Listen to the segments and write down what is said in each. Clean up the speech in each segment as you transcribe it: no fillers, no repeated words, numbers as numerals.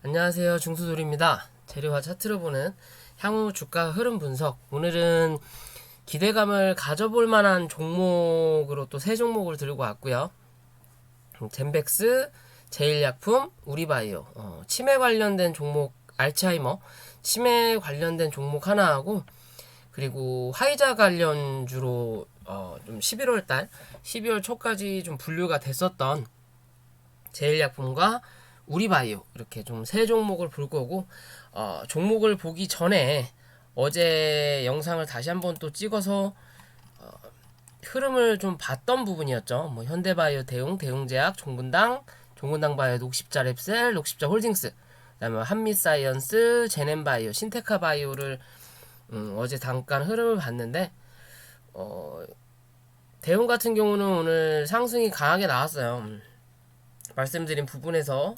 안녕하세요. 중수돌입니다. 재료와 차트로 보는 향후 주가 흐름 분석. 오늘은 기대감을 가져볼 만한 종목으로 또 세 종목을 들고 왔고요. 젠백스, 제일약품, 우리바이오, 치매 관련된 종목, 알츠하이머, 치매 관련된 종목 하나하고, 그리고 화이자 관련주로 좀 12월 초까지 좀 분류가 됐었던 제일약품과 우리바이오 이렇게 좀 세 종목을 볼 거고, 종목을 보기 전에 어제 영상을 다시 한번 또 찍어서 흐름을 좀 봤던 부분이었죠. 뭐 현대바이오, 대웅제약, 종근당 바이오, 녹십자 랩셀, 녹십자 홀딩스, 그다음에 한미사이언스, 제넨바이오, 신테카바이오를 어제 잠깐 흐름을 봤는데, 대웅 같은 경우는 오늘 상승이 강하게 나왔어요. 말씀드린 부분에서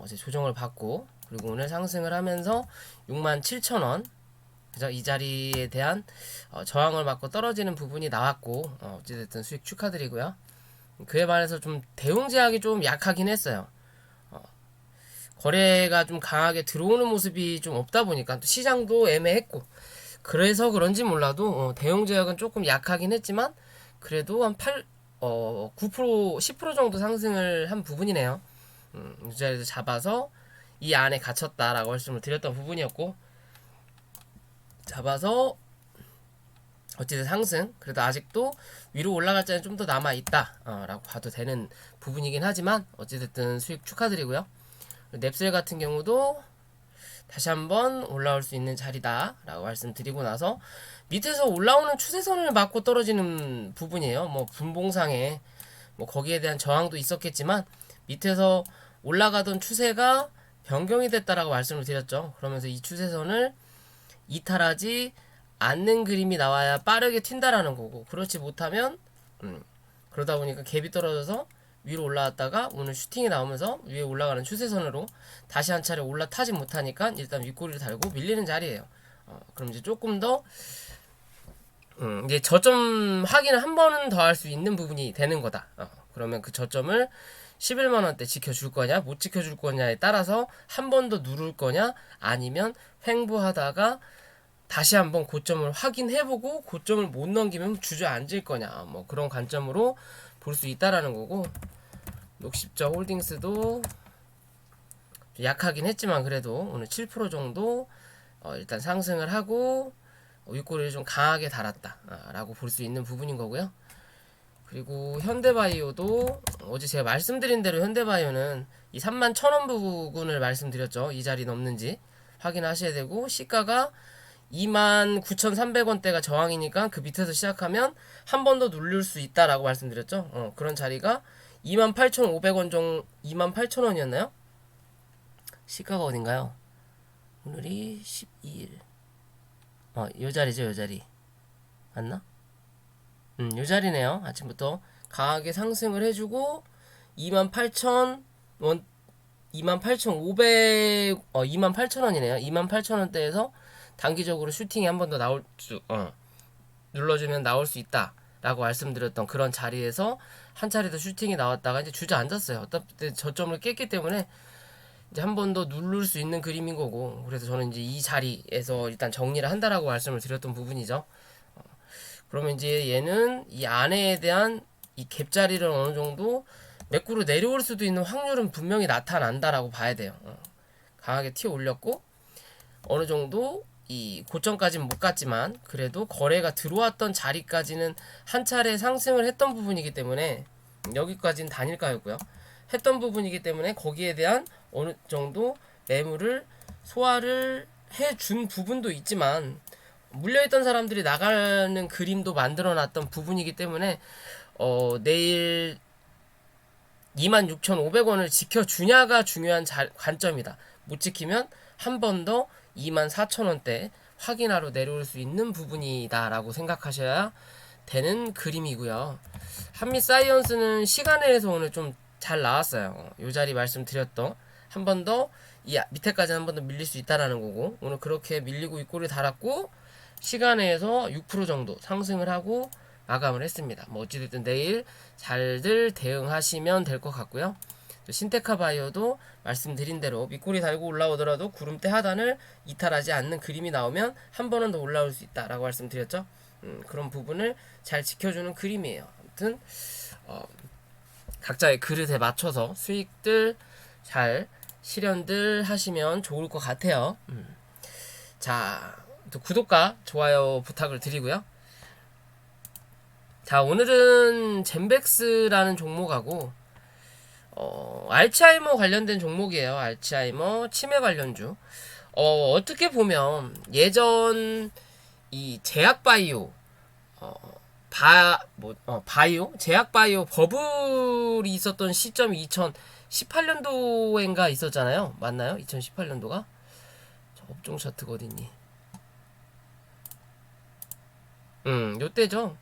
이제 조정을 받고, 그리고 오늘 상승을 하면서 67,000원, 그죠? 이 자리에 대한 저항을 받고 떨어지는 부분이 나왔고, 어찌됐든 수익 축하드리고요. 그에 반해서 좀 대웅제약이 좀 약하긴 했어요. 거래가 좀 강하게 들어오는 모습이 좀 없다 보니까 또 시장도 애매했고, 그래서 그런지 몰라도 대웅제약은 조금 약하긴 했지만 그래도 한 9%, 10% 정도 상승을 한 부분이네요. 이 자리에서 잡아서 이 안에 갇혔다라고 말씀을 드렸던 부분이었고, 잡아서 어찌든 상승, 그래도 아직도 위로 올라갈 자리는 좀 더 남아있다 라고 봐도 되는 부분이긴 하지만, 어찌됐든 수익 축하드리고요. 넵셀 같은 경우도 다시 한번 올라올 수 있는 자리다 라고 말씀드리고 나서, 밑에서 올라오는 추세선을 맞고 떨어지는 부분이에요. 뭐 분봉상에 뭐 거기에 대한 저항도 있었겠지만 밑에서 올라가던 추세가 변경이 됐다라고 말씀을 드렸죠. 그러면서 이 추세선을 이탈하지 않는 그림이 나와야 빠르게 튄다라는 거고, 그렇지 못하면 그러다 보니까 갭이 떨어져서 위로 올라왔다가 오늘 슈팅이 나오면서 위에 올라가는 추세선으로 다시 한 차례 올라타지 못하니까 일단 윗꼬리를 달고 밀리는 자리예요. 그럼 이제 조금 더 이제 저점 확인을 한 번은 더 할 수 있는 부분이 되는 거다. 그러면 그 저점을 11만원대 지켜줄 거냐 못 지켜줄 거냐에 따라서 한 번 더 누를 거냐, 아니면 횡보하다가 다시 한번 고점을 확인해보고 고점을 못 넘기면 주저앉을 거냐, 뭐 그런 관점으로 볼 수 있다라는 거고, 녹십자 홀딩스도 약하긴 했지만 그래도 오늘 7% 정도 일단 상승을 하고 윗꼬리를 좀 강하게 달았다 라고 볼 수 있는 부분인 거고요. 그리고 현대바이오도 어제 제가 말씀드린 대로 현대바이오는 이 31,000원 부분을 말씀드렸죠. 이 자리 넘는지 확인하셔야 되고, 시가가 29,300원대가 저항이니까 그 밑에서 시작하면 한 번 더 누를 수 있다라고 말씀드렸죠. 그런 자리가 28,500원 정도, 28,000원이었나요? 시가가 어딘가요? 오늘이 12일. 요 자리죠, 요 자리. 맞나? 요 자리네요. 아침부터 강하게 상승을 해주고 28,000원, 28,500, 28,000원이네요. 28,000원대에서 단기적으로 슈팅이 한 번 더 나올 수, 눌러주면 나올 수 있다 라고 말씀드렸던 그런 자리에서 한 차례 더 슈팅이 나왔다가 이제 주저앉았어요. 어차피 저점을 깼기 때문에 이제 한 번 더 누를 수 있는 그림인 거고, 그래서 저는 이제 이 자리에서 일단 정리를 한다라고 말씀을 드렸던 부분이죠. 그러면 이제 얘는 이 안에 대한 이 갭자리를 어느 정도 매꾸로 내려올 수도 있는 확률은 분명히 나타난다라고 봐야 돼요. 강하게 튀어 올렸고 어느 정도 이 고점까지는 못 갔지만 그래도 거래가 들어왔던 자리까지는 한 차례 상승을 했던 부분이기 때문에, 여기까지는 단일가였고요. 했던 부분이기 때문에 거기에 대한 어느 정도 매물을 소화를 해준 부분도 있지만, 물려있던 사람들이 나가는 그림도 만들어놨던 부분이기 때문에 내일 26,500원을 지켜주냐가 중요한 관점이다. 못 지키면 한 번 더 24,000원대 확인하러 내려올 수 있는 부분이다 라고 생각하셔야 되는 그림이고요. 한미사이언스는 시간에서 오늘 좀 잘 나왔어요. 요 자리 말씀드렸던 한 번 더 이 밑에까지 한 번 더 밀릴 수 있다라는 거고, 오늘 그렇게 밀리고 윗꼬리 달았고 시간에서 6% 정도 상승을 하고 마감을 했습니다. 뭐 어찌됐든 내일 잘들 대응하시면 될 것 같고요. 신테카 바이오도 말씀드린 대로 밑꼬리 달고 올라오더라도 구름대 하단을 이탈하지 않는 그림이 나오면 한 번은 더 올라올 수 있다라고 말씀드렸죠. 그런 부분을 잘 지켜주는 그림이에요. 아무튼 각자의 그릇에 맞춰서 수익들 잘 실현들 하시면 좋을 것 같아요. 자, 또 구독과 좋아요 부탁을 드리고요. 자, 오늘은 젠백스라는 종목하고 알츠하이머 관련된 종목이에요. 알츠하이머 치매 관련주. 어떻게 보면 예전 이 제약바이오 바이오 제약바이오 버블이 있었던 시점이 2018년도인가 있었잖아요. 맞나요? 2018년도가? 저 업종 차트가 어딨니? 요때죠.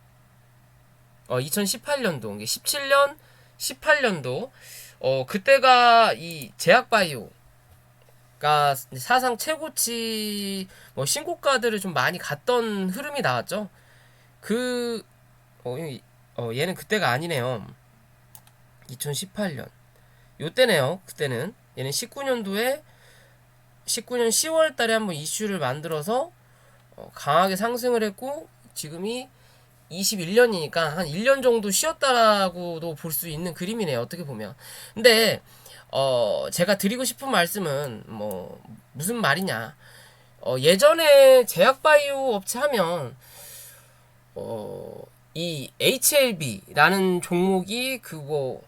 2018년도, 17년, 18년도, 그때가 이 제약바이오가 사상 최고치, 신고가들을 좀 많이 갔던 흐름이 나왔죠. 얘는 그때가 아니네요. 2018년. 요때네요. 그때는. 얘는 19년 10월 달에 한번 이슈를 만들어서, 강하게 상승을 했고, 지금이 21년이니까 한 1년 정도 쉬었다라고도 볼 수 있는 그림이네요. 어떻게 보면. 근데 제가 드리고 싶은 말씀은 무슨 말이냐. 예전에 제약바이오 업체 하면 이 HLB라는 종목이 그거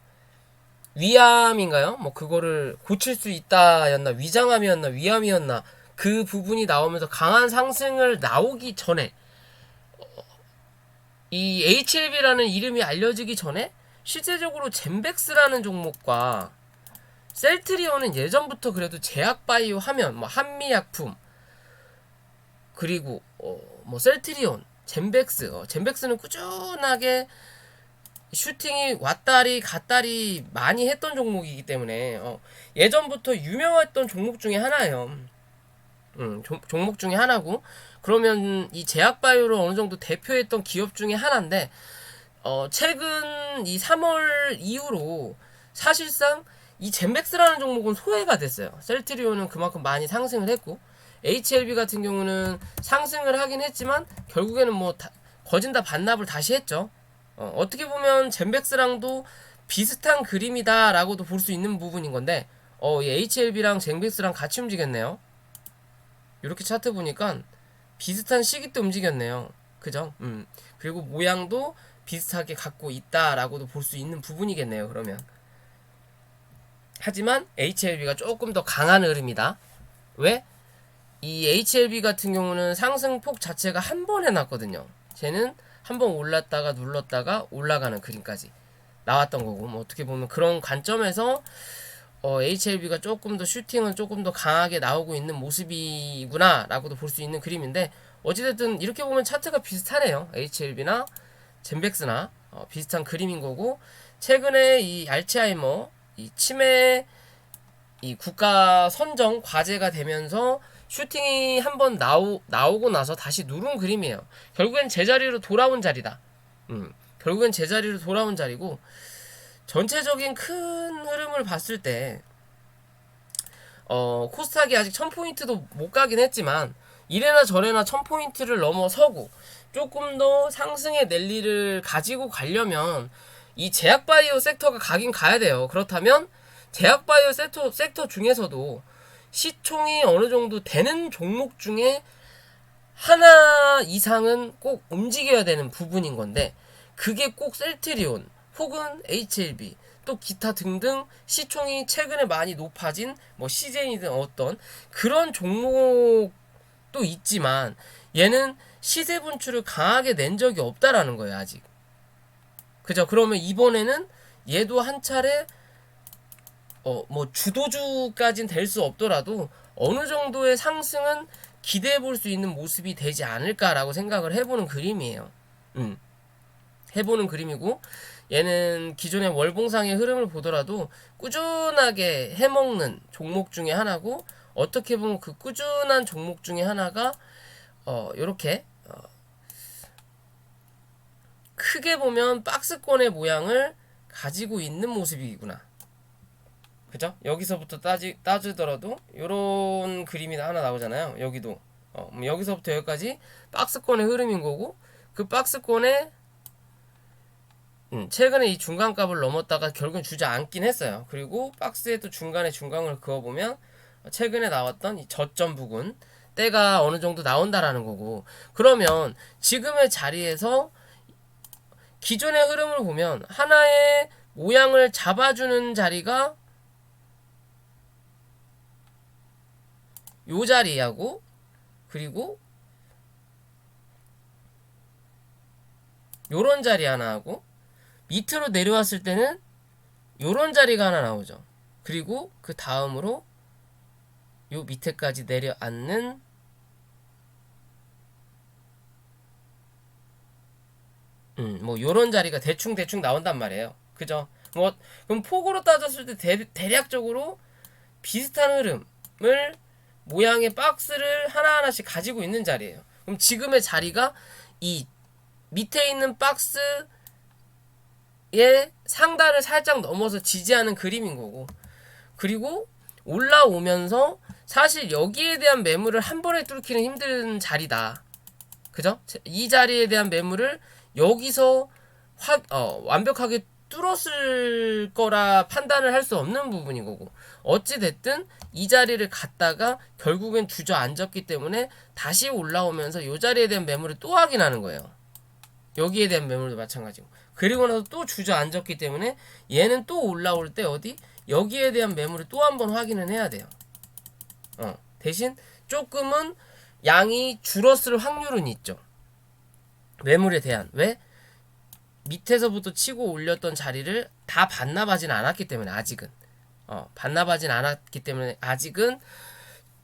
위암인가요? 그거를 고칠 수 있다였나, 위장암이었나, 위암이었나, 그 부분이 나오면서 강한 상승을 나오기 전에, 이 HLB라는 이름이 알려지기 전에 실제적으로 젠백스라는 종목과 셀트리온은 예전부터 그래도 제약바이오 하면 한미약품, 그리고 셀트리온, 젠백스는 꾸준하게 슈팅이 왔다리 갔다리 많이 했던 종목이기 때문에 예전부터 유명했던 종목 중에 하나예요. 종목 중에 하나고, 그러면 이 제약바이오를 어느 정도 대표했던 기업 중에 하나인데, 최근 이 3월 이후로 사실상 이 젠백스라는 종목은 소외가 됐어요. 셀트리온은 그만큼 많이 상승을 했고, HLB 같은 경우는 상승을 하긴 했지만 결국에는 거진 다 반납을 다시 했죠. 어떻게 보면 젠백스랑도 비슷한 그림이다 라고도 볼 수 있는 부분인 건데, 이 HLB랑 젠백스랑 같이 움직였네요. 이렇게 차트 보니까 비슷한 시기 때 움직였네요. 그죠? 그리고 모양도 비슷하게 갖고 있다라고도 볼 수 있는 부분이겠네요. 그러면. 하지만 HLB가 조금 더 강한 흐름이다. 왜? 이 HLB 같은 경우는 상승폭 자체가 한 번 해놨거든요. 쟤는 한 번 올랐다가 눌렀다가 올라가는 그림까지 나왔던 거고, 어떻게 보면 그런 관점에서 HLB가 조금 더 슈팅은 조금 더 강하게 나오고 있는 모습이구나 라고도 볼 수 있는 그림인데, 어찌됐든 이렇게 보면 차트가 비슷하네요. HLB나 젠백스나 비슷한 그림인 거고, 최근에 이 알츠하이머 이 치매 이 국가 선정 과제가 되면서 슈팅이 한번 나오고 나서 다시 누른 그림이에요. 결국엔 제자리로 돌아온 자리다. 결국엔 제자리로 돌아온 자리고, 전체적인 큰 흐름을 봤을 때 코스닥이 아직 1000포인트도 못 가긴 했지만 이래나 저래나 1000포인트를 넘어서고 조금 더 상승의 랠리를 가지고 가려면 이 제약바이오 섹터가 가긴 가야 돼요. 그렇다면 제약바이오 섹터 중에서도 시총이 어느 정도 되는 종목 중에 하나 이상은 꼭 움직여야 되는 부분인 건데, 그게 꼭 셀트리온 혹은 HLB 또 기타 등등 시총이 최근에 많이 높아진 CJ든 어떤 그런 종목도 있지만, 얘는 시세 분출을 강하게 낸 적이 없다라는 거예요. 아직. 그죠? 그러면 이번에는 얘도 한 차례 주도주까진 될 수 없더라도 어느 정도의 상승은 기대해 볼 수 있는 모습이 되지 않을까라고 생각을 해보는 그림이에요. 해보는 그림이고, 얘는 기존의 월봉상의 흐름을 보더라도 꾸준하게 해먹는 종목 중에 하나고, 어떻게 보면 그 꾸준한 종목 중에 하나가 요렇게 크게 보면 박스권의 모양을 가지고 있는 모습이구나. 그죠? 여기서부터 따지더라도 요런 그림이 하나 나오잖아요. 여기도 여기서부터 여기까지 박스권의 흐름인 거고, 그 박스권에 최근에 이 중간값을 넘었다가 결국은 주저앉긴 했어요. 그리고 박스에 또 중간에 중간을 그어보면 최근에 나왔던 이 저점 부근 때가 어느 정도 나온다라는 거고, 그러면 지금의 자리에서 기존의 흐름을 보면 하나의 모양을 잡아주는 자리가 요 자리하고, 그리고 요런 자리 하나 하고, 밑으로 내려왔을 때는 요런 자리가 하나 나오죠. 그리고 그 다음으로 요 밑에까지 내려앉는 뭐 요런 자리가 대충 나온단 말이에요. 그죠? 뭐 그럼 폭으로 따졌을 때 대략적으로 비슷한 흐름을 모양의 박스를 하나하나씩 가지고 있는 자리예요. 그럼 지금의 자리가 이 밑에 있는 박스의 상단을 살짝 넘어서 지지하는 그림인 거고, 그리고 올라오면서 사실 여기에 대한 매물을 한 번에 뚫기는 힘든 자리다. 그죠? 이 자리에 대한 매물을 여기서 완벽하게 뚫었을 거라 판단을 할 수 없는 부분인 거고, 어찌됐든 이 자리를 갔다가 결국엔 주저앉았기 때문에 다시 올라오면서 이 자리에 대한 매물을 또 확인하는 거예요. 여기에 대한 매물도 마찬가지고, 그리고 나서 또 주저앉았기 때문에 얘는 또 올라올 때 어디 여기에 대한 매물을 또 한번 확인을 해야 돼요. 대신 조금은 양이 줄었을 확률은 있죠. 매물에 대한. 왜? 밑에서부터 치고 올렸던 자리를 다 반납하진 않았기 때문에 아직은 반납하진 않았기 때문에 아직은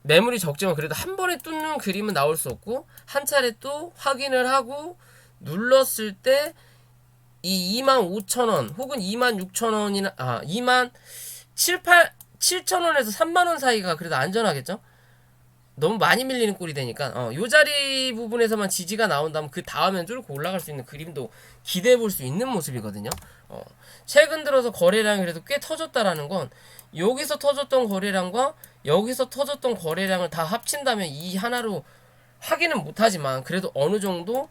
매물이 적지만 그래도 한 번에 뚫는 그림은 나올 수 없고, 한 차례 또 확인을 하고 눌렀을 때 이 25,000원 혹은 26,000원이나 27,000원에서 3만원 사이가 그래도 안전하겠죠? 너무 많이 밀리는 꼴이 되니까 요 자리 부분에서만 지지가 나온다면 그 다음엔 뚫고 올라갈 수 있는 그림도 기대해 볼 수 있는 모습이거든요. 최근 들어서 거래량이 그래도 꽤 터졌다라는 건 여기서 터졌던 거래량과 여기서 터졌던 거래량을 다 합친다면 이 하나로 확인은 못하지만 그래도 어느 정도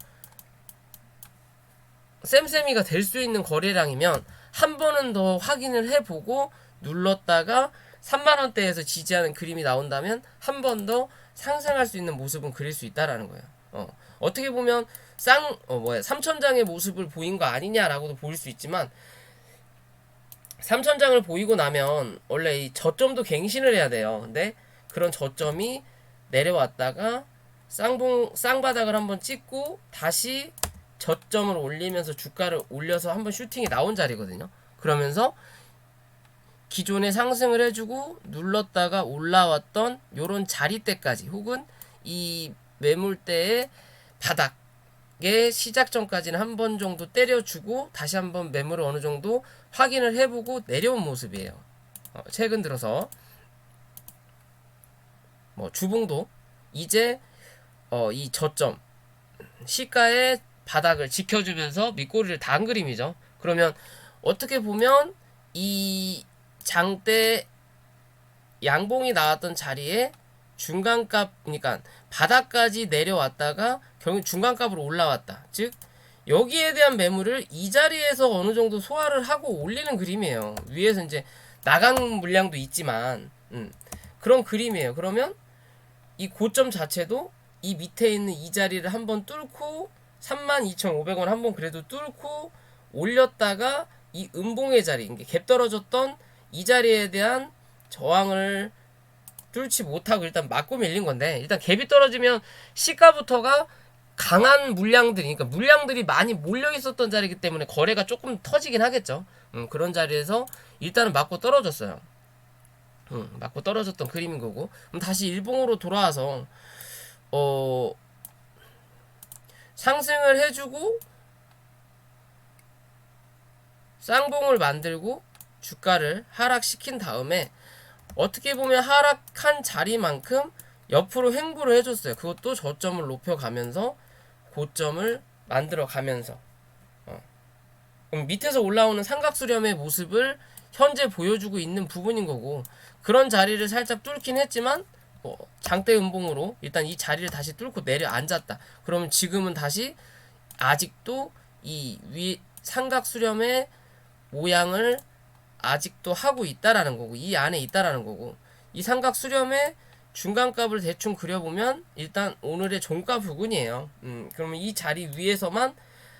쌤쌤이가 될 수 있는 거래량이면 한 번은 더 확인을 해보고 눌렀다가 3만원대에서 지지하는 그림이 나온다면 한 번 더 상승할 수 있는 모습은 그릴 수 있다라는 거예요. 어떻게 보면 3천장의 모습을 보인 거 아니냐라고도 보일 수 있지만, 3천장을 보이고 나면 원래 이 저점도 갱신을 해야 돼요. 근데 그런 저점이 내려왔다가 쌍바닥을 한번 찍고 다시 저점을 올리면서 주가를 올려서 한번 슈팅이 나온 자리거든요. 그러면서 기존에 상승을 해주고 눌렀다가 올라왔던 요런 자리대까지 혹은 이 매물대의 바닥의 시작점까지는 한 번 정도 때려주고 다시 한번 매물을 어느 정도 확인을 해보고 내려온 모습이에요. 최근 들어서 뭐 주봉도 이제 이 저점 시가의 바닥을 지켜주면서 밑꼬리를 단 그림이죠. 그러면 어떻게 보면 이 장대 양봉이 나왔던 자리에 중간값, 그러니까 바닥까지 내려왔다가 결국 중간값으로 올라왔다. 즉 여기에 대한 매물을 이 자리에서 어느 정도 소화를 하고 올리는 그림이에요. 위에서 이제 나간 물량도 있지만 그런 그림이에요. 그러면 이 고점 자체도 이 밑에 있는 이 자리를 한번 뚫고 32,500원 한번 그래도 뚫고 올렸다가 이 음봉의 자리, 갭 떨어졌던 이 자리에 대한 저항을 뚫지 못하고 일단 맞고 밀린 건데, 일단 갭이 떨어지면 시가부터가 강한 물량들이, 그러니까 물량들이 많이 몰려 있었던 자리이기 때문에 거래가 조금 터지긴 하겠죠. 그런 자리에서 일단은 맞고 떨어졌어요. 맞고 떨어졌던 그림인 거고, 그럼 다시 일봉으로 돌아와서 상승을 해주고 쌍봉을 만들고 주가를 하락시킨 다음에 어떻게 보면 하락한 자리만큼 옆으로 횡보를 해줬어요. 그것도 저점을 높여가면서 고점을 만들어가면서 밑에서 올라오는 삼각수렴의 모습을 현재 보여주고 있는 부분인 거고, 그런 자리를 살짝 뚫긴 했지만 장대 음봉으로 일단 이 자리를 다시 뚫고 내려앉았다. 그러면 지금은 다시 아직도 이 위 삼각수렴의 모양을 아직도 하고 있다라는 거고, 이 안에 있다라는 거고, 이 삼각수렴의 중간값을 대충 그려보면 일단 오늘의 종가 부근이에요. 그러면 이 자리 위에서만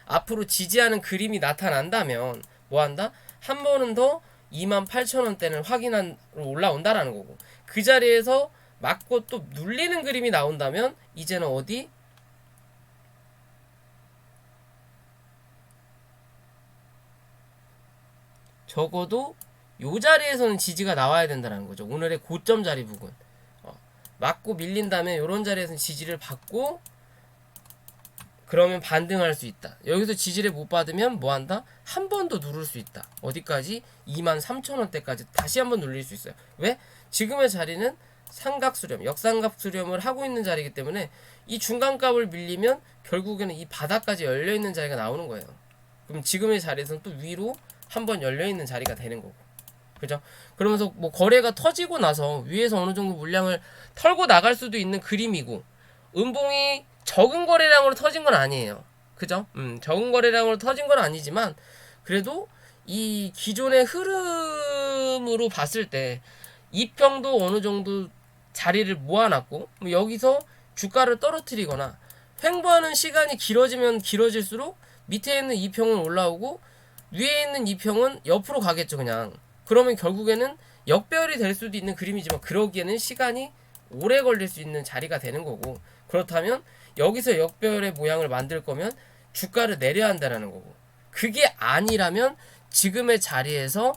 앞으로 지지하는 그림이 나타난다면 뭐한다? 한 번은 더 28,000원대는 확인한 올라온다라는 거고, 그 자리에서 맞고 또 눌리는 그림이 나온다면 이제는 어디? 적어도 요 자리에서는 지지가 나와야 된다는 거죠. 오늘의 고점 자리 부분. 맞고 밀린 다음에 요런 자리에서는 지지를 받고, 그러면 반등할 수 있다. 여기서 지지를 못 받으면 뭐한다? 한 번 더 누를 수 있다. 어디까지? 23,000원대까지 다시 한 번 눌릴 수 있어요. 왜? 지금의 자리는 삼각수렴, 역삼각수렴을 하고 있는 자리이기 때문에 이 중간값을 밀리면 결국에는 이 바닥까지 열려있는 자리가 나오는 거예요. 그럼 지금의 자리에서는 또 위로 한번 열려있는 자리가 되는 거고, 그죠? 그러면서 뭐 거래가 터지고 나서 위에서 어느 정도 물량을 털고 나갈 수도 있는 그림이고, 음봉이 적은 거래량으로 터진 건 아니에요. 그죠? 적은 거래량으로 터진 건 아니지만 그래도 이 기존의 흐름으로 봤을 때 이평도 어느 정도 자리를 모아놨고, 여기서 주가를 떨어뜨리거나 횡보하는 시간이 길어지면 길어질수록 밑에 있는 이평은 올라오고 위에 있는 이평은 옆으로 가겠죠, 그냥. 그러면 결국에는 역배열이 될 수도 있는 그림이지만 그러기에는 시간이 오래 걸릴 수 있는 자리가 되는 거고, 그렇다면 여기서 역배열의 모양을 만들 거면 주가를 내려야 한다는 거고, 그게 아니라면 지금의 자리에서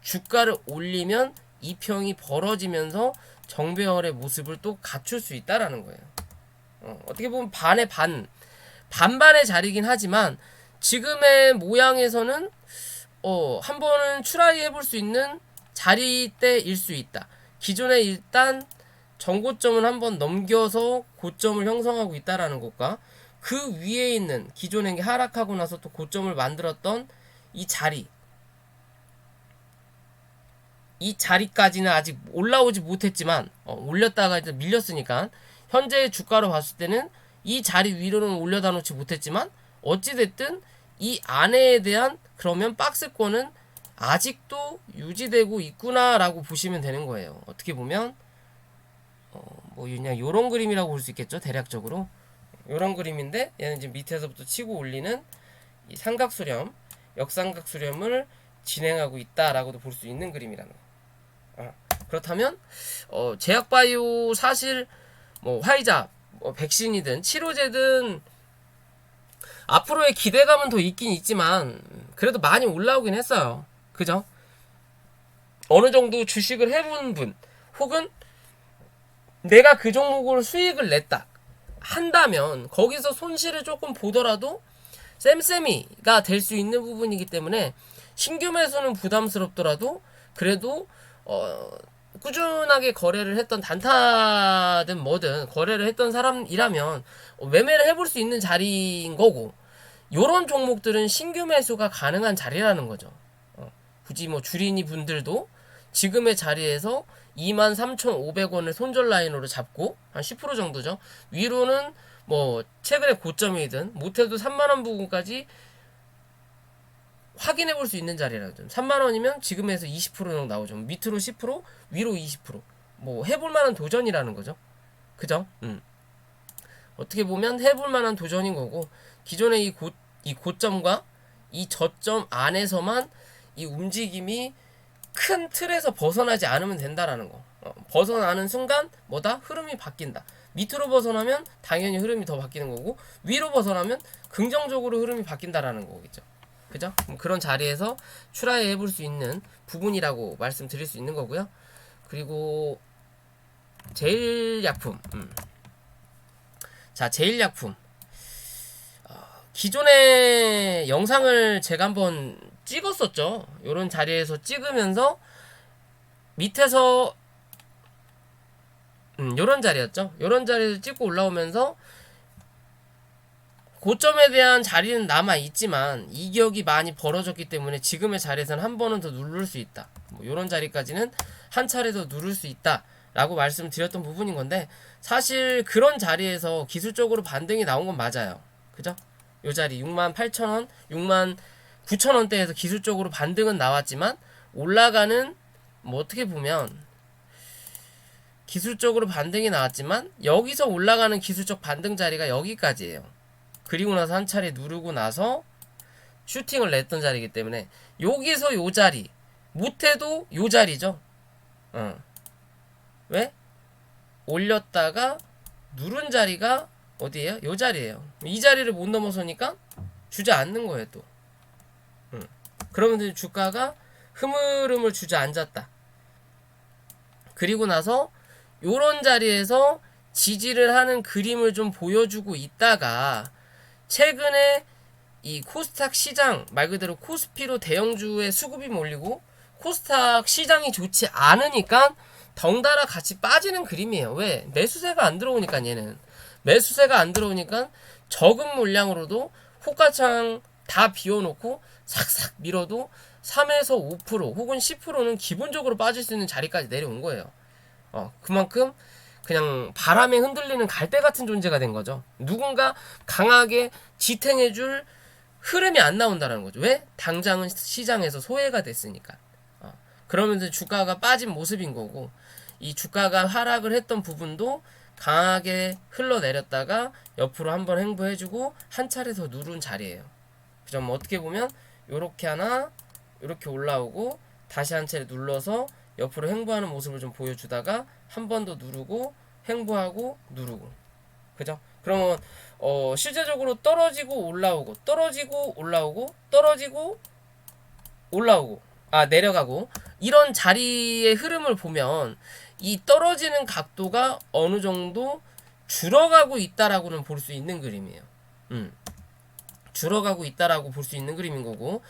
주가를 올리면 이평이 벌어지면서 정배열의 모습을 또 갖출 수 있다라는 거예요. 어떻게 보면 반의 반반의 자리긴 하지만 지금의 모양에서는 한 번은 트라이 해볼 수 있는 자리대일 수 있다. 기존에 일단 정고점을 한번 넘겨서 고점을 형성하고 있다라는 것과 그 위에 있는 기존에 하락하고 나서 또 고점을 만들었던 이 자리까지는 아직 올라오지 못했지만 올렸다가 이제 밀렸으니까 현재의 주가로 봤을 때는 이 자리 위로는 올려다 놓지 못했지만 어찌됐든 이 안에 대한 그러면 박스권은 아직도 유지되고 있구나라고 보시면 되는 거예요. 어떻게 보면 뭐 그냥 요런 그림이라고 볼 수 있겠죠, 대략적으로. 요런 그림인데 얘는 지금 밑에서부터 치고 올리는 이 삼각수렴, 역삼각수렴을 진행하고 있다라고도 볼 수 있는 그림이라는 거. 그렇다면 제약바이오 사실 뭐 화이자, 뭐 백신이든 치료제든 앞으로의 기대감은 더 있긴 있지만 그래도 많이 올라오긴 했어요. 그죠? 어느 정도 주식을 해본 분, 혹은 내가 그 종목으로 수익을 냈다 한다면 거기서 손실을 조금 보더라도 쌤쌤이가 될 수 있는 부분이기 때문에 신규 매수는 부담스럽더라도 그래도 꾸준하게 거래를 했던 단타든 뭐든 거래를 했던 사람이라면 매매를 해볼 수 있는 자리인 거고, 요런 종목들은 신규 매수가 가능한 자리라는 거죠. 굳이 뭐 주린이 분들도 지금의 자리에서 23,500원을 손절 라인으로 잡고 한 10% 정도죠. 위로는 뭐 최근에 고점이든 못해도 3만원 부분까지 확인해 볼 수 있는 자리라죠. 3만원이면 지금에서 20% 정도 나오죠. 밑으로 10%, 위로 20%. 뭐 해볼 만한 도전이라는 거죠. 그죠? 어떻게 보면 해볼 만한 도전인 거고, 기존의 이 고점과 이 저점 안에서만 이 움직임이 큰 틀에서 벗어나지 않으면 된다라는 거. 벗어나는 순간 뭐다? 흐름이 바뀐다. 밑으로 벗어나면 당연히 흐름이 더 바뀌는 거고, 위로 벗어나면 긍정적으로 흐름이 바뀐다라는 거겠죠. 그죠? 그런 자리에서 트라이 해볼 수 있는 부분이라고 말씀드릴 수 있는 거고요. 그리고 제일약품. 자, 제일약품. 기존의 영상을 제가 한번 찍었었죠. 요런 자리에서 찍으면서 밑에서 요런 자리였죠. 요런 자리에서 찍고 올라오면서 고점에 대한 자리는 남아 있지만 이격이 많이 벌어졌기 때문에 지금의 자리에서는 한 번은 더 누를 수 있다. 뭐 이런 자리까지는 한 차례 더 누를 수 있다 라고 말씀드렸던 부분인 건데, 사실 그런 자리에서 기술적으로 반등이 나온 건 맞아요. 그죠? 요 자리 68,000원, 69,000원대에서 기술적으로 반등은 나왔지만 올라가는, 뭐 어떻게 보면 기술적으로 반등이 나왔지만 여기서 올라가는 기술적 반등 자리가 여기까지예요. 그리고 나서 한 차례 누르고 나서 슈팅을 냈던 자리이기 때문에 여기서 요 자리, 못해도 요 자리죠. 왜? 올렸다가 누른 자리가 어디예요? 요 자리예요. 이 자리를 못 넘어서니까 주저앉는 거예요 또. 그러면 주가가 흐물흐물 주저앉았다. 그리고 나서 요런 자리에서 지지를 하는 그림을 좀 보여주고 있다가 최근에 이 코스닥 시장, 말 그대로 코스피로 대형주의 수급이 몰리고 코스닥 시장이 좋지 않으니까 덩달아 같이 빠지는 그림이에요. 왜? 매수세가 안 들어오니까. 얘는 매수세가 안 들어오니까 적은 물량으로도 호가창 다 비워놓고 싹싹 밀어도 3에서 5% 혹은 10%는 기본적으로 빠질 수 있는 자리까지 내려온 거예요. 그만큼 그냥 바람에 흔들리는 갈대 같은 존재가 된 거죠. 누군가 강하게 지탱해줄 흐름이 안 나온다는 거죠. 왜? 당장은 시장에서 소외가 됐으니까. 그러면서 주가가 빠진 모습인 거고, 이 주가가 하락을 했던 부분도 강하게 흘러내렸다가 옆으로 한번 횡보해주고 한 차례 더 누른 자리예요. 그죠? 뭐 어떻게 보면 요렇게 하나, 요렇게 올라오고 다시 한 차례 눌러서 옆으로 횡보하는 모습을 좀 보여주다가 한 번 더 누르고 횡보하고 누르고. 그죠? 그러면 실제적으로 떨어지고 올라오고 떨어지고 올라오고 떨어지고 올라오고 내려가고 이런 자리의 흐름을 보면 이 떨어지는 각도가 어느 정도 줄어가고 있다라고는 볼 수 있는 그림이에요. 줄어가고 있다라고 볼 수 있는 그림인 거고,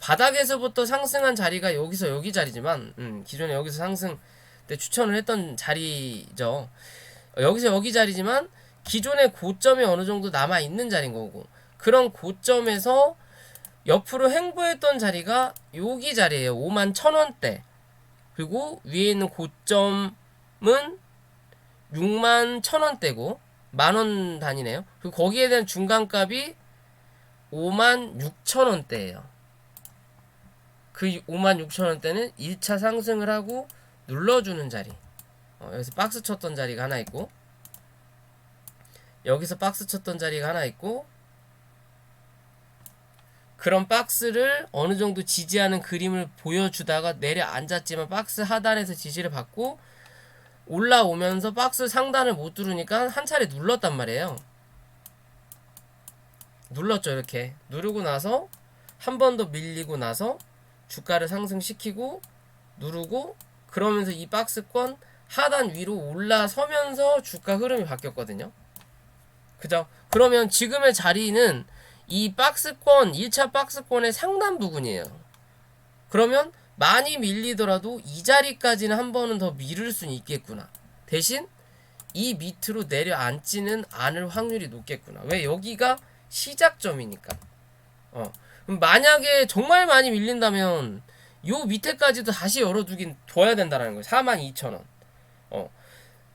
바닥에서부터 상승한 자리가 여기서 여기 자리지만, 기존에 여기서 상승 때 추천을 했던 자리죠. 여기서 여기 자리지만 기존의 고점이 어느 정도 남아 있는 자리인 거고, 그런 고점에서 옆으로 횡보했던 자리가 여기 자리예요. 51,000원대. 그리고 위에 있는 고점은 61,000원대고 만원 단위네요. 그리고 거기에 대한 중간값이 56,000원대예요. 그 56,000원대는 1차 상승을 하고 눌러주는 자리. 여기서 박스 쳤던 자리가 하나 있고, 여기서 박스 쳤던 자리가 하나 있고, 그런 박스를 어느 정도 지지하는 그림을 보여주다가 내려앉았지만 박스 하단에서 지지를 받고 올라오면서 박스 상단을 못 누르니까 한 차례 눌렀단 말이에요. 눌렀죠. 이렇게 누르고 나서 한 번 더 밀리고 나서 주가를 상승시키고 누르고, 그러면서 이 박스권 하단 위로 올라서면서 주가 흐름이 바뀌었거든요. 그죠? 그러면 지금의 자리는 이 박스권, 1차 박스권의 상단 부분이에요. 그러면 많이 밀리더라도 이 자리까지는 한 번은 더 밀을 수는 있겠구나. 대신 이 밑으로 내려앉지는 않을 확률이 높겠구나. 왜? 여기가 시작점이니까. 그럼 만약에 정말 많이 밀린다면 요 밑에까지도 다시 열어두긴 둬야 된다는 거예요. 42,000원.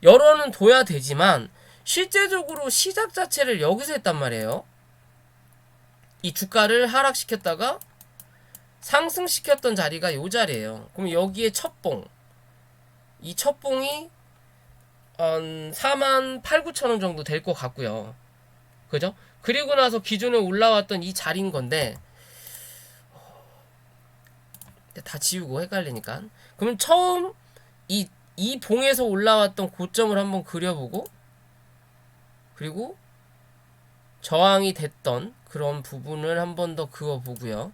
열어는 둬야 되지만 실제적으로 시작 자체를 여기서 했단 말이에요. 이 주가를 하락시켰다가 상승시켰던 자리가 요 자리예요. 그럼 여기에 첫봉, 이 첫봉이 48,900원 정도 될 것 같고요. 그죠? 그리고 나서 기존에 올라왔던 이 자리인 건데, 다 지우고 헷갈리니까. 그럼 처음 이 봉에서 올라왔던 고점을 한번 그려보고, 그리고 저항이 됐던 그런 부분을 한 번 더 그어보고요.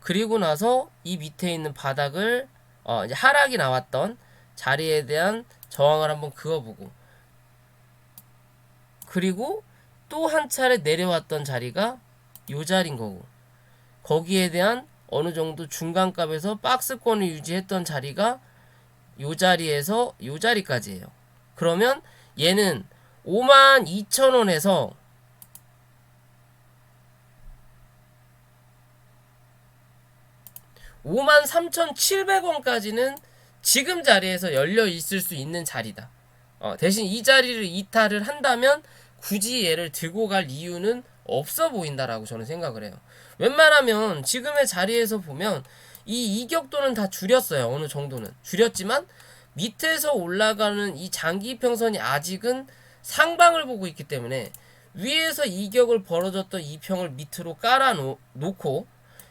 그리고 나서 이 밑에 있는 바닥을 이제 하락이 나왔던 자리에 대한 저항을 한번 그어보고, 그리고 또 한 차례 내려왔던 자리가 요 자리인 거고, 거기에 대한 어느 정도 중간값에서 박스권을 유지했던 자리가 요 자리에서 요 자리까지예요. 그러면 얘는 52,000원에서 53,700원까지는 지금 자리에서 열려 있을 수 있는 자리다. 대신 이 자리를 이탈을 한다면 굳이 얘를 들고 갈 이유는 없어 보인다라고 저는 생각을 해요. 웬만하면 지금의 자리에서 보면 이 이격도는 다 줄였어요. 어느 정도는 줄였지만 밑에서 올라가는 이 장기 이평선이 아직은 상방을 보고 있기 때문에 위에서 이격을 벌어졌던 이평을 밑으로 깔아 놓고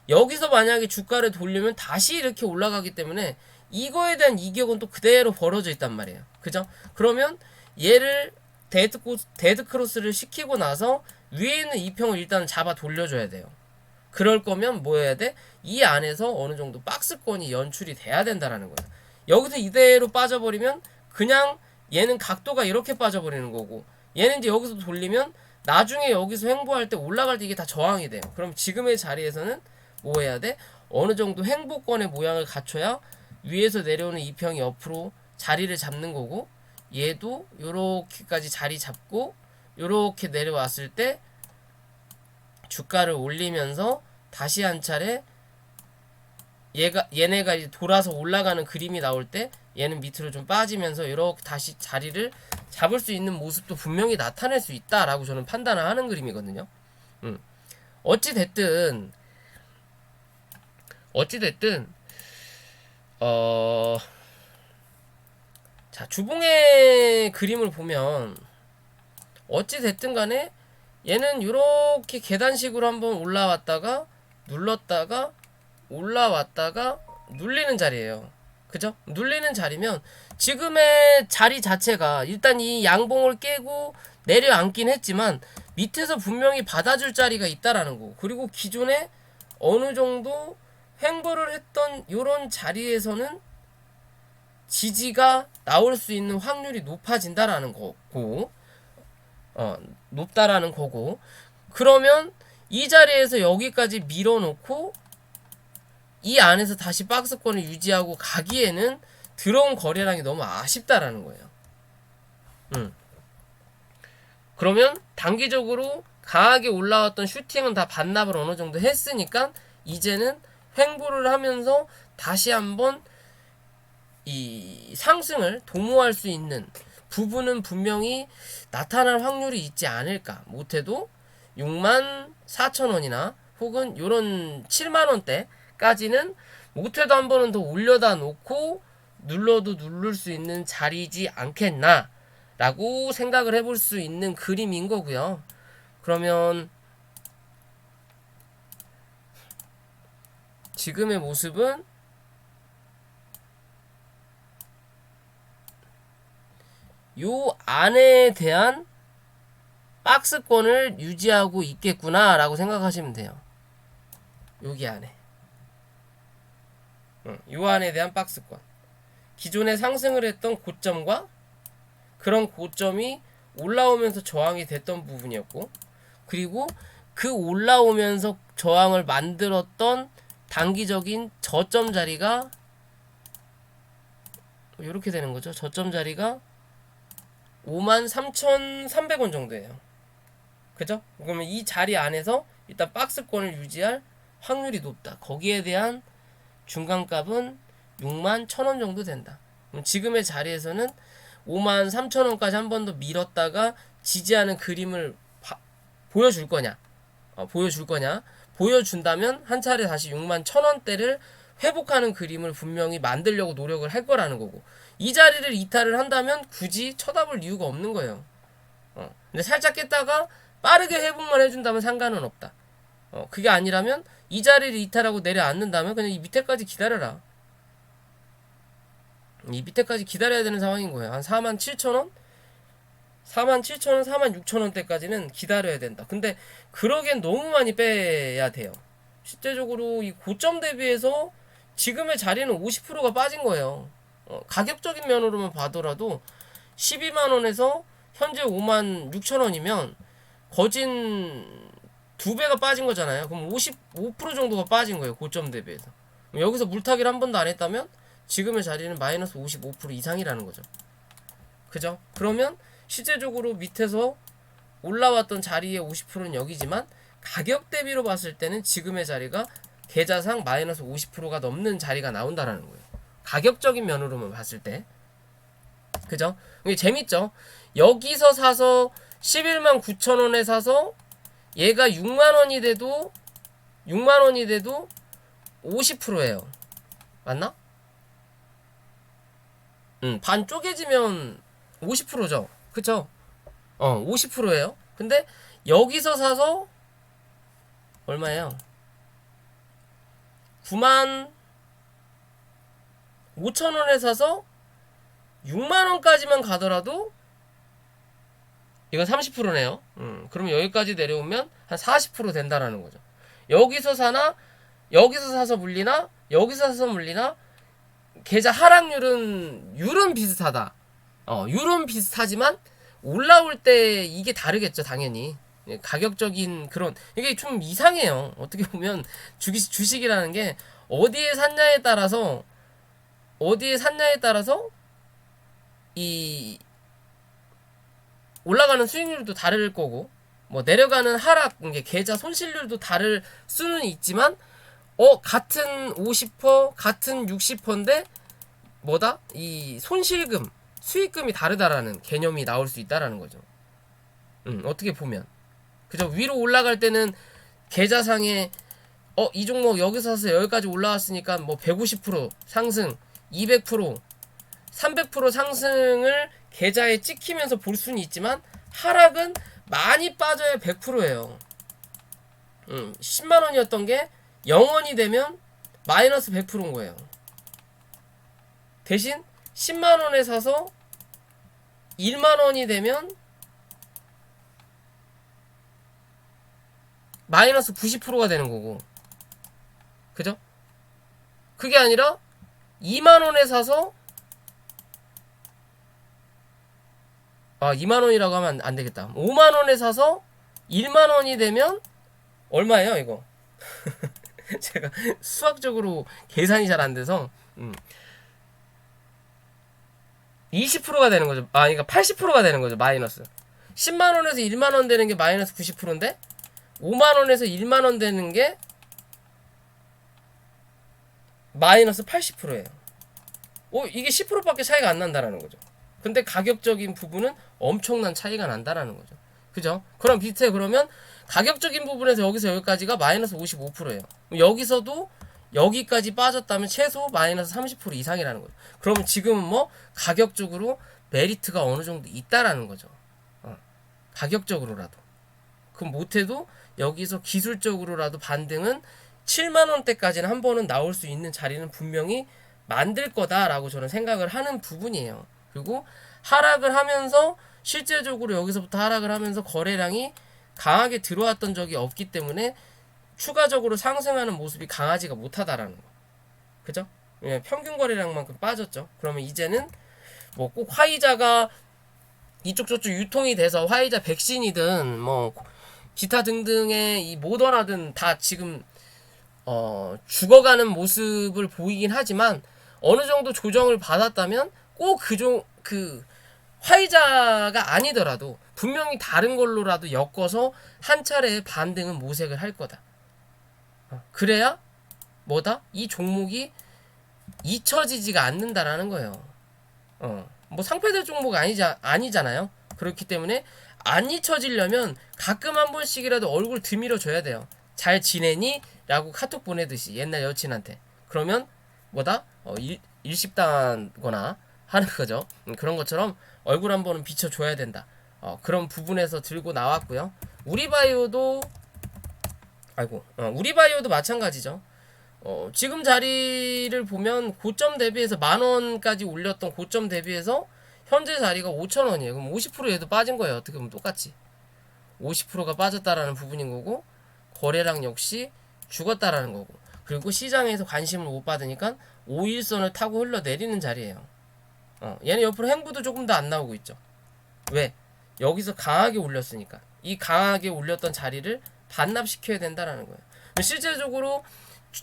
여기서 만약에 주가를 돌리면 다시 이렇게 올라가기 때문에 이거에 대한 이격은 또 그대로 벌어져 있단 말이에요. 그죠? 그러면 얘를 데드 크로스를 시키고 나서 위에 있는 이평을 일단 잡아 돌려줘야 돼요. 그럴 거면 뭐 해야 돼? 이 안에서 어느 정도 박스권이 연출이 돼야 된다라는 거야. 여기서 이대로 빠져버리면 그냥 얘는 각도가 이렇게 빠져버리는 거고, 얘는 이제 여기서 돌리면 나중에 여기서 횡보할 때 올라갈 때 이게 다 저항이 돼요. 그럼 지금의 자리에서는 뭐 해야 돼? 어느 정도 횡보권의 모양을 갖춰야 위에서 내려오는 이평이 옆으로 자리를 잡는 거고, 얘도 요렇게까지 자리 잡고 요렇게 내려왔을 때 주가를 올리면서 다시 한 차례 얘네가 이제 돌아서 올라가는 그림이 나올 때 얘는 밑으로 좀 빠지면서 이렇게 다시 자리를 잡을 수 있는 모습도 분명히 나타낼 수 있다라고 저는 판단을 하는 그림이거든요. 어찌 됐든 자, 주봉의 그림을 보면 어찌 됐든 간에 얘는 이렇게 계단식으로 한번 올라왔다가 눌렀다가 올라왔다가 눌리는 자리예요. 그죠? 눌리는 자리면 지금의 자리 자체가 일단 이 양봉을 깨고 내려앉긴 했지만 밑에서 분명히 받아줄 자리가 있다라는 거. 그리고 기존에 어느 정도 횡보를 했던 요런 자리에서는 지지가 나올 수 있는 확률이 높아진다라는 거고, 높다라는 거고, 그러면 이 자리에서 여기까지 밀어놓고 이 안에서 다시 박스권을 유지하고 가기에는 들어온 거래량이 너무 아쉽다라는 거예요. 그러면 단기적으로 강하게 올라왔던 슈팅은 다 반납을 어느 정도 했으니까 이제는 횡보를 하면서 다시 한번 이 상승을 도모할 수 있는 부분은 분명히 나타날 확률이 있지 않을까. 못해도 64,000원이나 혹은 요런 7만원대까지는 못해도 한 번은 더 올려다 놓고 눌러도 누를 수 있는 자리지 않겠나 라고 생각을 해볼 수 있는 그림인 거고요. 그러면 지금의 모습은 요 안에 대한 박스권을 유지하고 있겠구나 라고 생각하시면 돼요. 여기 안에 요 안에 대한 박스권, 기존에 상승을 했던 고점과 그런 고점이 올라오면서 저항이 됐던 부분이었고, 그리고 그 올라오면서 저항을 만들었던 단기적인 저점 자리가 이렇게 되는 거죠. 저점 자리가 53,300원 정도예요. 그죠? 그러면 이 자리 안에서 일단 박스권을 유지할 확률이 높다. 거기에 대한 중간값은 61,000원 정도 된다. 그럼 지금의 자리에서는 53,000원까지 한 번 더 밀었다가 지지하는 그림을 보여줄 거냐? 보여줄 거냐? 보여준다면 한 차례 다시 61,000원대를 회복하는 그림을 분명히 만들려고 노력을 할 거라는 거고, 이 자리를 이탈을 한다면 굳이 쳐다볼 이유가 없는 거예요. 근데 살짝 깼다가 빠르게 회복만 해준다면 상관은 없다. 그게 아니라면 이 자리를 이탈하고 내려앉는다면 그냥 이 밑에까지 기다려라. 이 밑에까지 기다려야 되는 상황인 거예요. 한 47,000원? 47,000원, 46,000원대까지는 기다려야 된다. 근데 그러기엔 너무 많이 빼야 돼요. 실제적으로 이 고점 대비해서 지금의 자리는 50%가 빠진 거예요. 가격적인 면으로만 봐더라도 12만원에서 현재 56,000원이면 거진 2배가 빠진 거잖아요. 그럼 55% 정도가 빠진 거예요. 고점 대비해서. 여기서 물타기를 한 번도 안 했다면 지금의 자리는 마이너스 55% 이상이라는 거죠. 그죠? 그러면 실제적으로 밑에서 올라왔던 자리의 50%는 여기지만 가격 대비로 봤을 때는 지금의 자리가 계좌상 마이너스 50%가 넘는 자리가 나온다라는 거예요. 가격적인 면으로만 봤을 때. 그죠? 이게 재밌죠? 여기서 사서 11만 9천 원에 사서 얘가 6만 원이 돼도 50%예요. 맞나? 반 쪼개지면 50%죠. 그쵸? 50%예요. 근데 여기서 사서 얼마예요? 9만 5천 원에 사서 6만 원까지만 가더라도 이건 30%네요. 그러면 여기까지 내려오면 한 40% 된다라는 거죠. 여기서 사나 여기서 사서 물리나 여기서 사서 물리나 계좌 하락률은 비슷하다. 율은 비슷하지만 올라올 때 이게 다르겠죠, 당연히. 가격적인 그런 이게 좀 이상해요. 어떻게 보면 주식이라는 게 어디에 샀냐에 따라서 이 올라가는 수익률도 다를 거고 뭐 내려가는 하락 이게 계좌 손실률도 다를 수는 있지만 같은 50% 같은 60%인데 뭐다? 이 손실금 수익금이 다르다라는 개념이 나올 수 있다라는 거죠. 어떻게 보면 그죠? 위로 올라갈 때는 계좌상에 이 종목 여기서 사서 여기까지 올라왔으니까 뭐 150% 상승, 200%, 300% 상승을 계좌에 찍히면서 볼 수는 있지만 하락은 많이 빠져야 100%예요. 10만 원이었던 게 0원이 되면 마이너스 100%인 거예요. 대신 10만 원에 사서 1만 원이 되면 마이너스 90%가 되는 거고. 그죠? 그게 아니라 2만 원에 사서 2만 원이라고 하면 안 되겠다. 5만 원에 사서 1만 원이 되면 얼마예요, 이거? 제가 수학적으로 계산이 잘 안 돼서 20%가 되는 거죠. 그러니까 80%가 되는 거죠. 마이너스. 10만 원에서 1만 원 되는 게 마이너스 90%인데 5만 원에서 1만 원 되는 게 마이너스 80%예요. 이게 10%밖에 차이가 안 난다라는 거죠. 근데 가격적인 부분은 엄청난 차이가 난다라는 거죠. 그죠? 그럼 비슷해. 그러면 가격적인 부분에서 여기서 여기까지가 마이너스 55%예요. 여기서도 여기까지 빠졌다면 최소 마이너스 30% 이상이라는 거죠. 그러면 지금은 뭐 가격적으로 메리트가 어느 정도 있다라는 거죠. 가격적으로라도. 그럼 못해도 여기서 기술적으로라도 반등은 7만원대까지는 한 번은 나올 수 있는 자리는 분명히 만들 거다라고 저는 생각을 하는 부분이에요. 그리고 하락을 하면서 실제적으로 여기서부터 하락을 하면서 거래량이 강하게 들어왔던 적이 없기 때문에 추가적으로 상승하는 모습이 강하지가 못하다라는 거. 그죠? 평균 거래량만큼 빠졌죠. 그러면 이제는 뭐 꼭 화이자가 이쪽 저쪽 유통이 돼서 화이자 백신이든 뭐 기타 등등의 이 모더나든 다 지금 죽어가는 모습을 보이긴 하지만 어느 정도 조정을 받았다면 꼭 그 화이자가 아니더라도 분명히 다른 걸로라도 엮어서 한 차례의 반등은 모색을 할 거다. 그래야 뭐다? 이 종목이 잊혀지지가 않는다라는 거예요. 뭐 상패될 종목 아니잖아요. 그렇기 때문에 안 잊혀지려면 가끔 한 번씩이라도 얼굴 드밀어 줘야 돼요. 잘 지내니? 라고 카톡 보내듯이 옛날 여친한테. 그러면 뭐다? 일식당하거나 하는 거죠. 그런 것처럼 얼굴 한 번은 비춰줘야 된다. 그런 부분에서 들고 나왔고요. 우리바이오도 마찬가지죠. 지금 자리를 보면 고점 대비해서 만원까지 올렸던 고점 대비해서 현재 자리가 5천원이에요. 그럼 50% 얘도 빠진 거예요. 어떻게 보면 똑같이 50%가 빠졌다라는 부분인 거고 거래량 역시 죽었다라는 거고 그리고 시장에서 관심을 못 받으니까 5일선을 타고 흘러내리는 자리예요. 얘는 옆으로 행보도 조금 더 안 나오고 있죠. 왜? 여기서 강하게 올렸으니까 이 강하게 올렸던 자리를 반납시켜야 된다라는 거예요. 실제적으로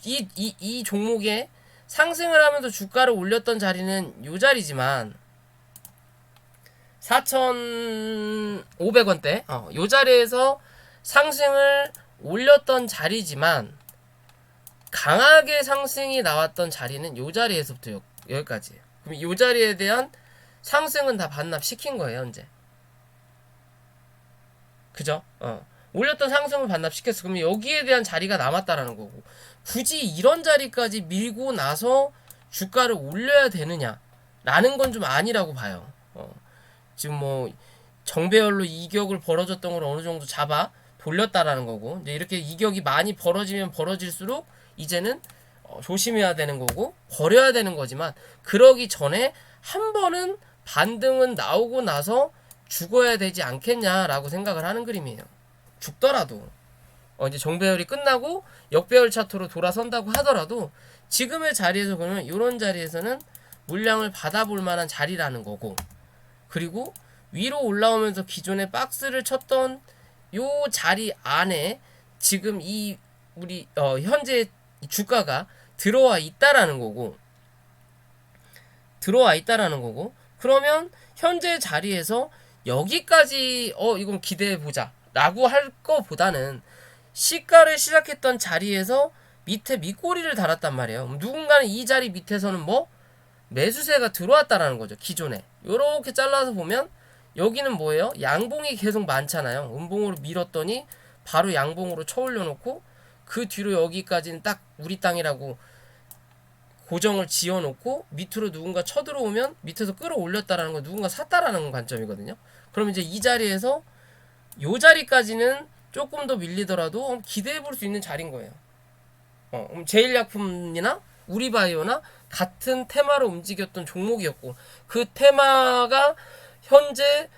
이 종목에 상승을 하면서 주가를 올렸던 자리는 요 자리지만 4,500원대 요 자리에서 상승을 올렸던 자리지만 강하게 상승이 나왔던 자리는 요 자리에서부터 여기까지예요. 그럼 요 자리에 대한 상승은 다 반납시킨 거예요, 현재. 그죠? 올렸던 상승을 반납시켰어. 그러면 여기에 대한 자리가 남았다라는 거고. 굳이 이런 자리까지 밀고 나서 주가를 올려야 되느냐? 라는 건 좀 아니라고 봐요. 지금 뭐 정배열로 이격을 벌어졌던 걸 어느 정도 잡아 돌렸다라는 거고. 이제 이렇게 이격이 많이 벌어지면 벌어질수록 이제는 조심해야 되는 거고 버려야 되는 거지만, 그러기 전에 한 번은 반등은 나오고 나서 죽어야 되지 않겠냐라고 생각을 하는 그림이에요. 죽더라도 이제 정배열이 끝나고 역배열 차트로 돌아선다고 하더라도 지금의 자리에서 그러면 이런 자리에서는 물량을 받아볼 만한 자리라는 거고, 그리고 위로 올라오면서 기존에 박스를 쳤던 요 자리 안에 지금 이 우리 현재 주가가 들어와 있다라는 거고, 그러면 현재 자리에서 여기까지 이건 기대해 보자 라고 할 거보다는 시가를 시작했던 자리에서 밑에 밑꼬리를 달았단 말이에요. 누군가는 이 자리 밑에서는 뭐 매수세가 들어왔다라는 거죠. 기존에 요렇게 잘라서 보면 여기는 뭐예요? 양봉이 계속 많잖아요. 음봉으로 밀었더니 바로 양봉으로 쳐올려 놓고 그 뒤로 여기까지는 딱 우리 땅이라고 고정을 지어 놓고 밑으로 누군가 쳐들어오면 밑에서 끌어올렸다라는 거, 누군가 샀다라는 관점이거든요. 그럼 이제 이 자리에서 요 자리까지는 조금 더 밀리더라도 기대해 볼 수 있는 자리인 거예요. 제일약품이나 우리바이오나 같은 테마로 움직였던 종목이었고, 그 테마가 현재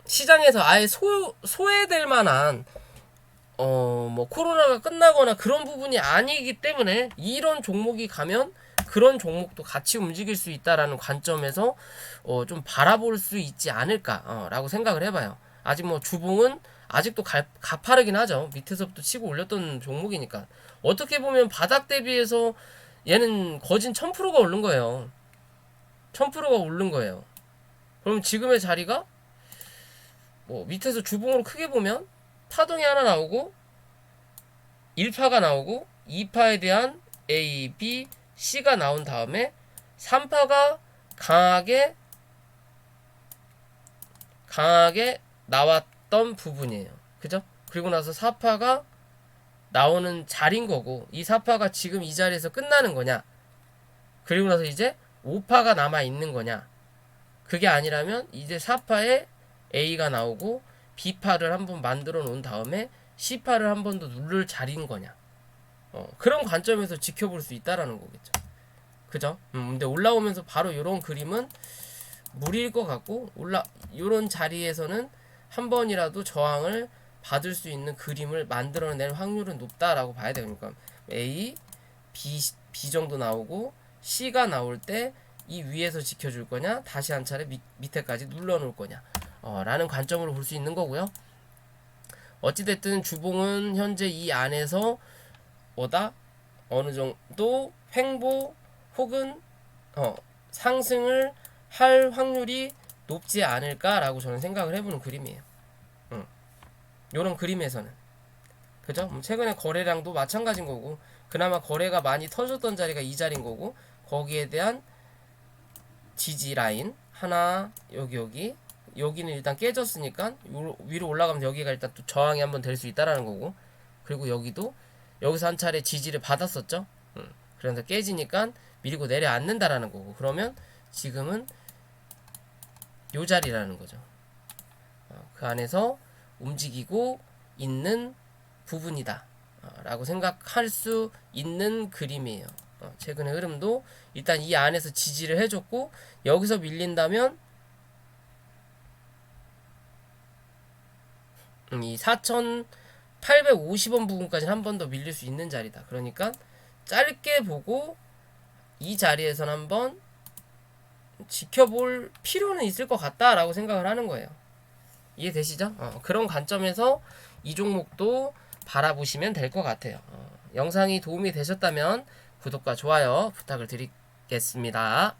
시장에서 아예 소외될 만한 뭐 코로나가 끝나거나 그런 부분이 아니기 때문에 이런 종목이 가면 그런 종목도 같이 움직일 수 있다라는 관점에서 좀 바라볼 수 있지 않을까라고 생각을 해봐요. 아직 뭐 주봉은 아직도 가파르긴 하죠. 밑에서부터 치고 올렸던 종목이니까. 어떻게 보면 바닥 대비해서 얘는 거진 1000%가 오른 거예요. 1000%가 오른 거예요. 그럼 지금의 자리가 뭐 밑에서 주봉으로 크게 보면 파동이 하나 나오고 1파가 나오고 2파에 대한 A, B, C가 나온 다음에 3파가 강하게 나왔던 부분이에요. 그죠? 그리고 나서 4파가 나오는 자리인 거고, 이 4파가 지금 이 자리에서 끝나는 거냐, 그리고 나서 이제 5파가 남아 있는 거냐. 그게 아니라면 이제 4파에 A가 나오고 B파를 한번 만들어 놓은 다음에 C파를 한 번 더 누를 자리인 거냐. 그런 관점에서 지켜볼 수 있다라는 거겠죠. 그죠? 근데 올라오면서 바로 이런 그림은 무리일 것 같고, 이런 자리에서는 한 번이라도 저항을 받을 수 있는 그림을 만들어낼 확률은 높다라고 봐야 돼요. 그러니까 A, B 정도 나오고 C가 나올 때 이 위에서 지켜줄 거냐, 다시 한 차례 밑에까지 눌러놓을 거냐, 라는 관점으로 볼 수 있는 거고요. 어찌됐든 주봉은 현재 이 안에서 어느 정도 횡보 혹은 상승을 할 확률이 높지 않을까라고 저는 생각을 해보는 그림이에요. 요런 그림에서는. 그죠? 최근에 거래량도 마찬가지인 거고, 그나마 거래가 많이 터졌던 자리가 이 자리인 거고, 거기에 대한 지지 라인 하나, 여기는 일단 깨졌으니까 위로 올라가면 여기가 일단 또 저항이 한번 될 수 있다라는 거고, 그리고 여기서 한 차례 지지를 받았었죠. 그래서 깨지니까 밀고 내려앉는다라는 거고, 그러면 지금은 요 자리라는 거죠. 그 안에서 움직이고 있는 부분이다 라고 생각할 수 있는 그림이에요. 최근의 흐름도 일단 이 안에서 지지를 해줬고, 여기서 밀린다면 이 4,850원 부분까지 한 번 더 밀릴 수 있는 자리다. 그러니까 짧게 보고 이 자리에선 한번 지켜볼 필요는 있을 것 같다라고 생각을 하는 거예요. 이해되시죠? 그런 관점에서 이 종목도 바라보시면 될 것 같아요. 영상이 도움이 되셨다면 구독과 좋아요 부탁을 드리겠습니다.